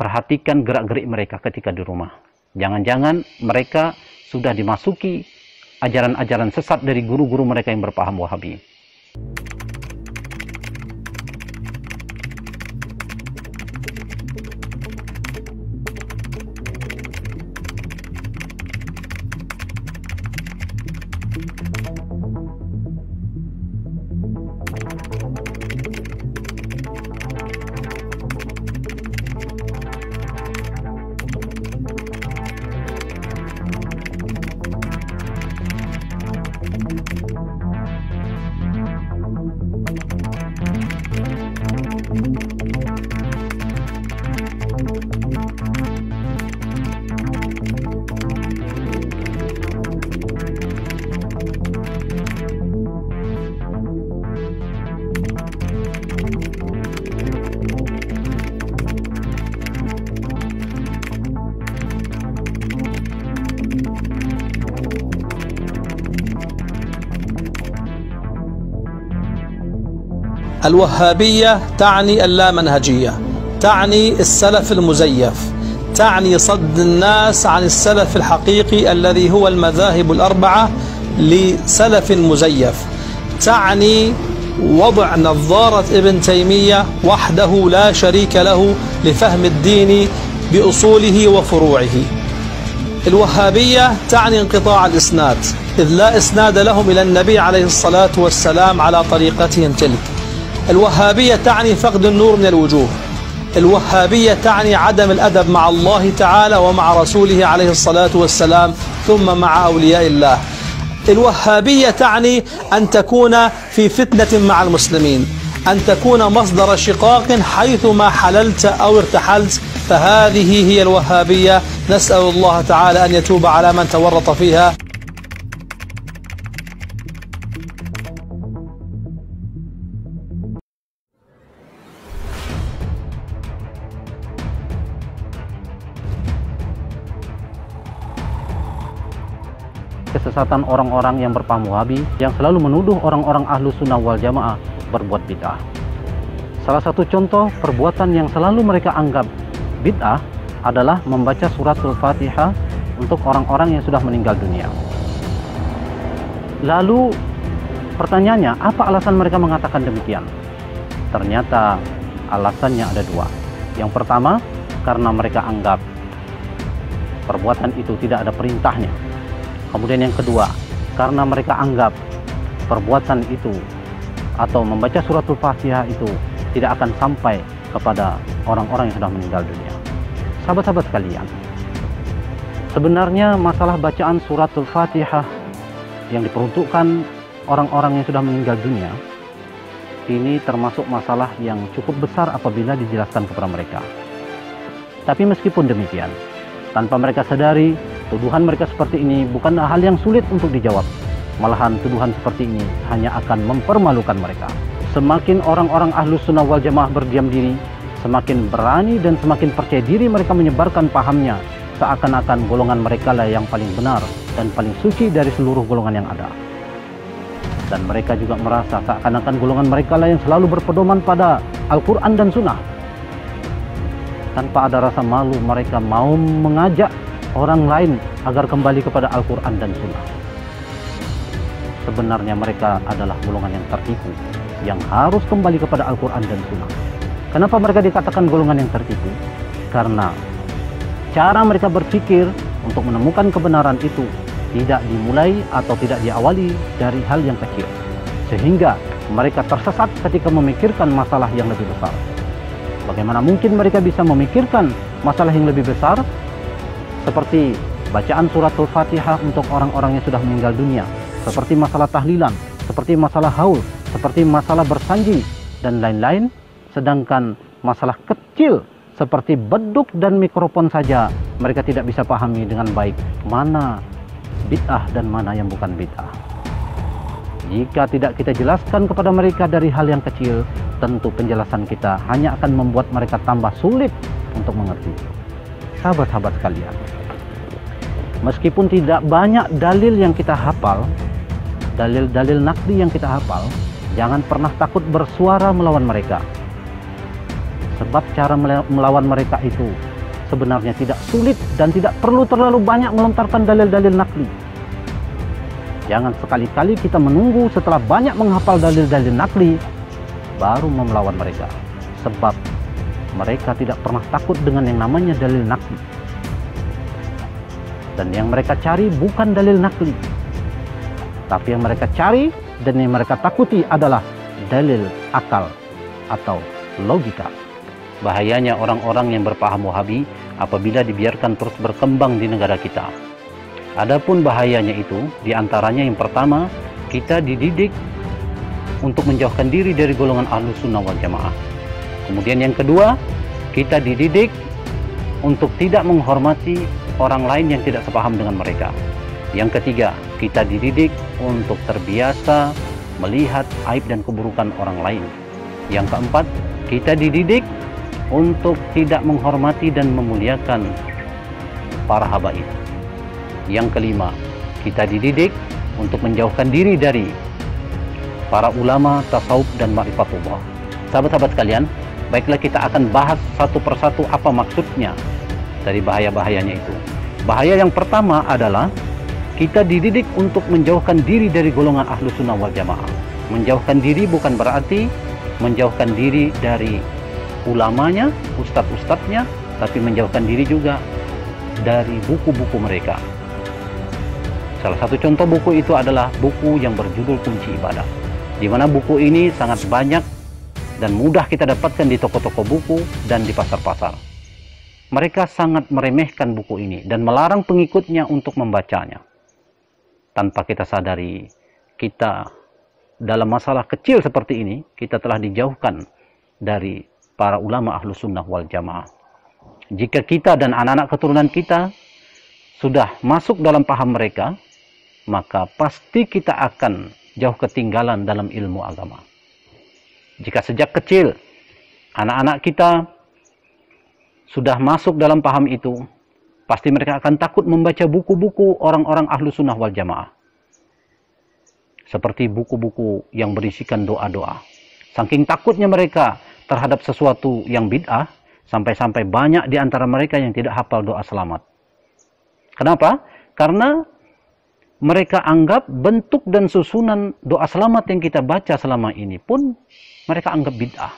perhatikan gerak-gerik mereka ketika di rumah. Jangan-jangan mereka sudah dimasuki ajaran-ajaran sesat dari guru-guru mereka yang berpaham Wahabi. الوهابية تعني اللامنهجية، تعني السلف المزيف، تعني صد الناس عن السلف الحقيقي الذي هو المذاهب الأربعة لسلف مزيف، تعني وضع نظارة ابن تيمية وحده لا شريك له لفهم الدين بأصوله وفروعه. الوهابية تعني انقطاع الإسناد، إذ لا إسناد لهم إلى النبي عليه الصلاة والسلام على طريقتهم تلك. الوهابية تعني فقد النور من الوجوه. الوهابية تعني عدم الأدب مع الله تعالى ومع رسوله عليه الصلاة والسلام ثم مع أولياء الله. الوهابية تعني أن تكون في فتنة مع المسلمين، أن تكون مصدر شقاق حيثما حللت أو ارتحلت، فهذه هي الوهابية. نسأل الله تعالى أن يتوب على من تورط فيها. Kesesatan orang-orang yang berpaham Wahabi yang selalu menuduh orang-orang Ahlus Sunnah wal Jamaah berbuat bid'ah. Salah satu contoh perbuatan yang selalu mereka anggap bid'ah adalah membaca suratul Fatihah untuk orang-orang yang sudah meninggal dunia. Lalu pertanyaannya, apa alasan mereka mengatakan demikian? Ternyata alasannya ada dua. Yang pertama, karena mereka anggap perbuatan itu tidak ada perintahnya. Kemudian yang kedua, karena mereka anggap perbuatan itu atau membaca suratul Fatihah itu tidak akan sampai kepada orang-orang yang sudah meninggal dunia. Sahabat-sahabat sekalian, sebenarnya masalah bacaan suratul Fatihah yang diperuntukkan orang-orang yang sudah meninggal dunia ini termasuk masalah yang cukup besar apabila dijelaskan kepada mereka. Tapi meskipun demikian, tanpa mereka sadari, tuduhan mereka seperti ini bukanlah hal yang sulit untuk dijawab. Malahan tuduhan seperti ini hanya akan mempermalukan mereka. Semakin orang-orang Ahlus Sunnah wal Jamaah berdiam diri, semakin berani dan semakin percaya diri mereka menyebarkan pahamnya, seakan-akan golongan mereka lah yang paling benar dan paling suci dari seluruh golongan yang ada. Dan mereka juga merasa seakan-akan golongan mereka lah yang selalu berpedoman pada Al-Quran dan Sunnah. Tanpa ada rasa malu, mereka mau mengajak orang lain agar kembali kepada Al-Quran dan Sunnah. Sebenarnya mereka adalah golongan yang tertipu, yang harus kembali kepada Al-Quran dan Sunnah. Kenapa mereka dikatakan golongan yang tertipu? Karena cara mereka berpikir untuk menemukan kebenaran itu tidak dimulai atau tidak diawali dari hal yang kecil, sehingga mereka tersesat ketika memikirkan masalah yang lebih besar. Bagaimana mungkin mereka bisa memikirkan masalah yang lebih besar seperti bacaan suratul Fatihah untuk orang-orang yang sudah meninggal dunia, seperti masalah tahlilan, seperti masalah haul, seperti masalah bersanji dan lain-lain, sedangkan masalah kecil seperti beduk dan mikrofon saja mereka tidak bisa pahami dengan baik mana bid'ah dan mana yang bukan bid'ah. Jika tidak kita jelaskan kepada mereka dari hal yang kecil, tentu penjelasan kita hanya akan membuat mereka tambah sulit untuk mengerti. Sahabat-sahabat sekalian, meskipun tidak banyak dalil yang kita hafal, dalil-dalil naqdi yang kita hafal, jangan pernah takut bersuara melawan mereka. Sebab cara melawan mereka itu sebenarnya tidak sulit dan tidak perlu terlalu banyak melontarkan dalil-dalil nakli. Jangan sekali-kali kita menunggu setelah banyak menghafal dalil-dalil nakli baru melawan mereka, sebab mereka tidak pernah takut dengan yang namanya dalil nakli. Dan yang mereka cari bukan dalil nakli, tapi yang mereka cari dan yang mereka takuti adalah dalil akal atau logika. Bahayanya orang-orang yang berpaham Wahabi apabila dibiarkan terus berkembang di negara kita. Adapun bahayanya itu, diantaranya yang pertama, kita dididik untuk menjauhkan diri dari golongan Ahlus Sunnah wal Jamaah. Kemudian yang kedua, kita dididik untuk tidak menghormati orang lain yang tidak sepaham dengan mereka. Yang ketiga, kita dididik untuk terbiasa melihat aib dan keburukan orang lain. Yang keempat, kita dididik untuk tidak menghormati dan memuliakan para habaib. Yang kelima, kita dididik untuk menjauhkan diri dari para ulama tasawuf dan ma'rifatullah. Sahabat-sahabat sekalian, baiklah kita akan bahas satu persatu apa maksudnya dari bahaya-bahayanya itu. Bahaya yang pertama adalah kita dididik untuk menjauhkan diri dari golongan Ahlus Sunnah wal Jamaah. Menjauhkan diri bukan berarti menjauhkan diri dari ulamanya, ustadz-ustadznya, tapi menjauhkan diri juga dari buku-buku mereka. Salah satu contoh buku itu adalah buku yang berjudul Kunci Ibadah, di mana buku ini sangat banyak dan mudah kita dapatkan di toko-toko buku dan di pasar-pasar. Mereka sangat meremehkan buku ini dan melarang pengikutnya untuk membacanya. Tanpa kita sadari, kita dalam masalah kecil seperti ini, kita telah dijauhkan dari para ulama Ahlus Sunnah wal Jamaah. Jika kita dan anak-anak keturunan kita sudah masuk dalam paham mereka, maka pasti kita akan jauh ketinggalan dalam ilmu agama. Jika sejak kecil anak-anak kita sudah masuk dalam paham itu, pasti mereka akan takut membaca buku-buku orang-orang Ahlus Sunnah wal Jamaah. Seperti buku-buku yang berisikan doa-doa. Saking takutnya mereka terhadap sesuatu yang bid'ah, sampai-sampai banyak di antara mereka yang tidak hafal doa selamat. Kenapa? Karena mereka anggap bentuk dan susunan doa selamat yang kita baca selama ini pun mereka anggap bid'ah.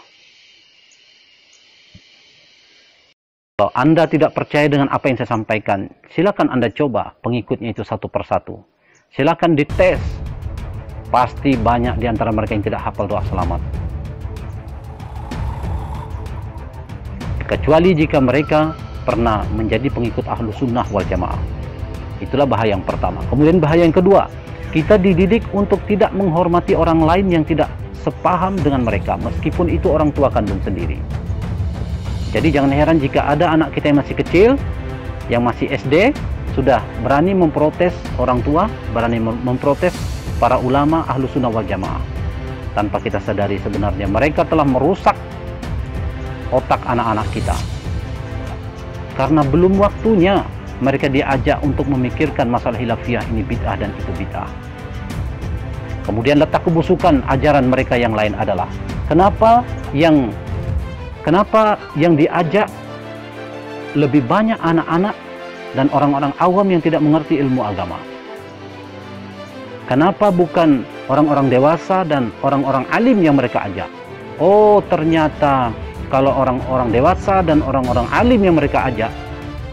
Kalau Anda tidak percaya dengan apa yang saya sampaikan, silakan Anda coba pengikutnya itu satu persatu. Silakan dites. Pasti banyak di antara mereka yang tidak hafal doa selamat. Kecuali jika mereka pernah menjadi pengikut Ahlus Sunnah wal Jamaah. Itulah bahaya yang pertama. Kemudian bahaya yang kedua, kita dididik untuk tidak menghormati orang lain yang tidak sepaham dengan mereka, meskipun itu orang tua kandung sendiri. Jadi jangan heran jika ada anak kita yang masih kecil, yang masih SD, sudah berani memprotes orang tua, berani memprotes para ulama Ahlus Sunnah wal Jamaah. Tanpa kita sadari sebenarnya mereka telah merusak otak anak-anak kita. Karena belum waktunya mereka diajak untuk memikirkan masalah hilafiyah ini bid'ah dan itu bid'ah. Kemudian letak kebusukan ajaran mereka yang lain adalah kenapa yang diajak lebih banyak anak-anak dan orang-orang awam yang tidak mengerti ilmu agama. Kenapa bukan orang-orang dewasa dan orang-orang alim yang mereka ajak? Oh, ternyata kalau orang-orang dewasa dan orang-orang alim yang mereka ajak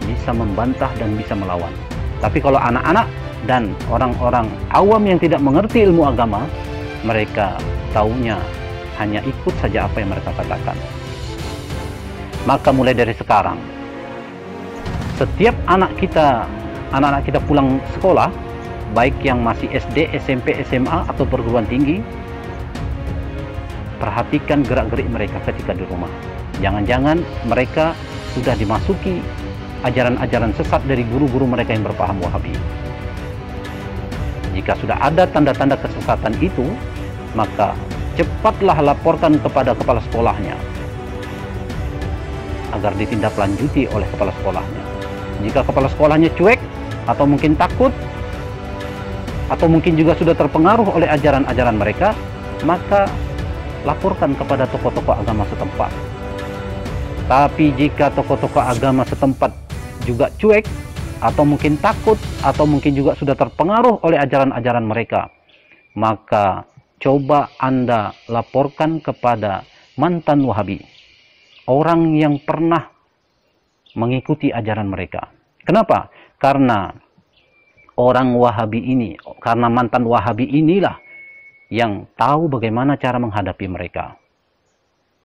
bisa membantah dan bisa melawan. Tapi kalau anak-anak dan orang-orang awam yang tidak mengerti ilmu agama, mereka taunya hanya ikut saja apa yang mereka katakan. Maka mulai dari sekarang, setiap anak-anak kita pulang sekolah, baik yang masih SD, SMP, SMA atau perguruan tinggi, perhatikan gerak-gerik mereka ketika di rumah. Jangan-jangan mereka sudah dimasuki ajaran-ajaran sesat dari guru-guru mereka yang berpaham Wahabi. Jika sudah ada tanda-tanda kesesatan itu, maka cepatlah laporkan kepada kepala sekolahnya agar ditindaklanjuti oleh kepala sekolahnya. Jika kepala sekolahnya cuek atau mungkin takut atau mungkin juga sudah terpengaruh oleh ajaran-ajaran mereka, maka laporkan kepada tokoh-tokoh agama setempat. Tapi jika tokoh-tokoh agama setempat juga cuek, atau mungkin takut, atau mungkin juga sudah terpengaruh oleh ajaran-ajaran mereka, maka coba Anda laporkan kepada mantan Wahabi, orang yang pernah mengikuti ajaran mereka. Kenapa? Karena orang Wahabi ini, karena mantan Wahabi inilah yang tahu bagaimana cara menghadapi mereka.